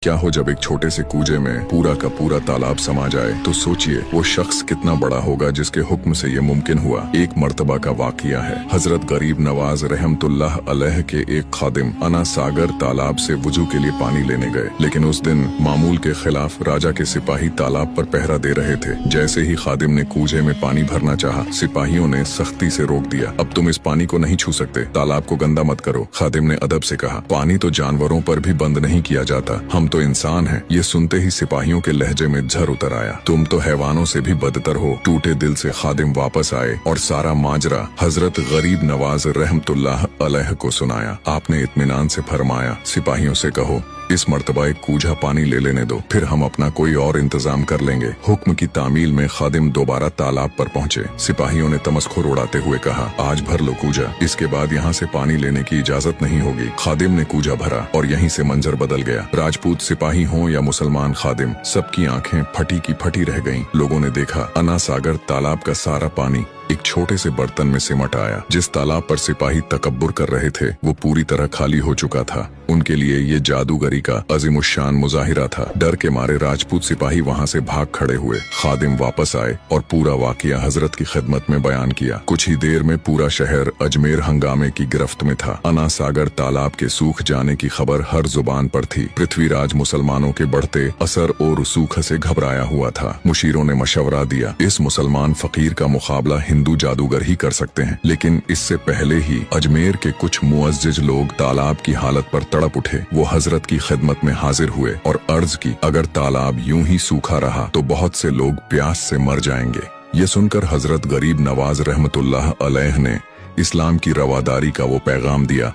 क्या हो जब एक छोटे से कूजे में पूरा का पूरा तालाब समा जाए। तो सोचिए वो शख्स कितना बड़ा होगा जिसके हुक्म से ये मुमकिन हुआ। एक मर्तबा का वाकया है। हजरत गरीब नवाज रहमतुल्लाह अलैह के एक खादिम अना सागर तालाब से वुजू के लिए पानी लेने गए, लेकिन उस दिन मामूल के खिलाफ राजा के सिपाही तालाब पर पहरा दे रहे थे। जैसे ही खादिम ने कूजे में पानी भरना चाहा, सिपाहियों ने सख्ती से रोक दिया। अब तुम इस पानी को नहीं छू सकते, तालाब को गंदा मत करो। खादिम ने अदब से कहा, पानी तो जानवरों पर भी बंद नहीं किया जाता, हम तो इंसान हैं। ये सुनते ही सिपाहियों के लहजे में झर उतर आया। तुम तो हैवानों से भी बदतर हो। टूटे दिल से खादिम वापस आए और सारा माजरा हजरत गरीब नवाज रहमतुल्लाह अलैह को सुनाया। आपने इत्मीनान से फरमाया, सिपाहियों से कहो इस मर्तबा एक कूझा पानी ले लेने दो, फिर हम अपना कोई और इंतजाम कर लेंगे। हुक्म की तामील में खादिम दोबारा तालाब पर पहुंचे। सिपाहियों ने तमस्खुर उड़ाते हुए कहा, आज भर लो कूझा, इसके बाद यहाँ से पानी लेने की इजाजत नहीं होगी। खादिम ने कूझा भरा और यहीं से मंजर बदल गया। राजपूत सिपाही हों या मुसलमान खादिम, सबकी आंखें फटी की फटी रह गईं। लोगों ने देखा अना सागर तालाब का सारा पानी एक छोटे से बर्तन में सिमट आया। जिस तालाब पर सिपाही तकब्बुर कर रहे थे वो पूरी तरह खाली हो चुका था। उनके लिए ये जादूगरी का अजीमुशान मुजाहिरा था। डर के मारे राजपूत सिपाही वहाँ से भाग खड़े हुए। खादिम वापस आए और पूरा वाकया हजरत की खिदमत में बयान किया। कुछ ही देर में पूरा शहर अजमेर हंगामे की गिरफ्त में था। अना सागर तालाब के सूख जाने की खबर हर जुबान पर थी। पृथ्वीराज मुसलमानों के बढ़ते असर और रसूख से घबराया हुआ था। मुशीरों ने मशवरा दिया, इस मुसलमान फकीर का मुकाबला हिंदू जादूगर ही कर सकते हैं। लेकिन इससे पहले ही अजमेर के कुछ मुअज्जिज लोग तालाब की हालत पर तड़प उठे। वो हजरत की खिदमत में हाजिर हुए और अर्ज की, अगर तालाब यूं ही सूखा रहा तो बहुत से लोग प्यास से मर जाएंगे। ये सुनकर हजरत गरीब नवाज रहमतुल्लाह अलैह ने इस्लाम की रवादारी का वो पैगाम दिया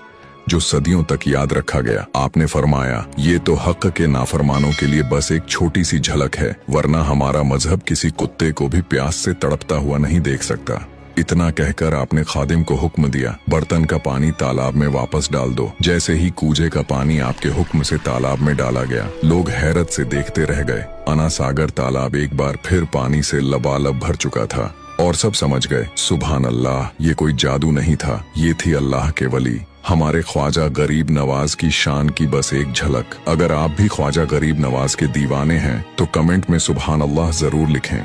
जो सदियों तक याद रखा गया। आपने फरमाया, ये तो हक के नाफरमानों के लिए बस एक छोटी सी झलक है, वरना हमारा मजहब किसी कुत्ते को भी प्यास से तड़पता हुआ नहीं देख सकता। इतना कहकर आपने खादिम को हुक्म दिया, बर्तन का पानी तालाब में वापस डाल दो। जैसे ही कूजे का पानी आपके हुक्म से तालाब में डाला गया, लोग हैरत से देखते रह गए। अना सागर तालाब एक बार फिर पानी से लबालब भर चुका था और सब समझ गए, सुभान अल्लाह, ये कोई जादू नहीं था, ये थी अल्लाह के वली, हमारे ख्वाजा गरीब नवाज की शान की बस एक झलक। अगर आप भी ख्वाजा गरीब नवाज के दीवाने हैं तो कमेंट में सुभान अल्लाह जरूर लिखें।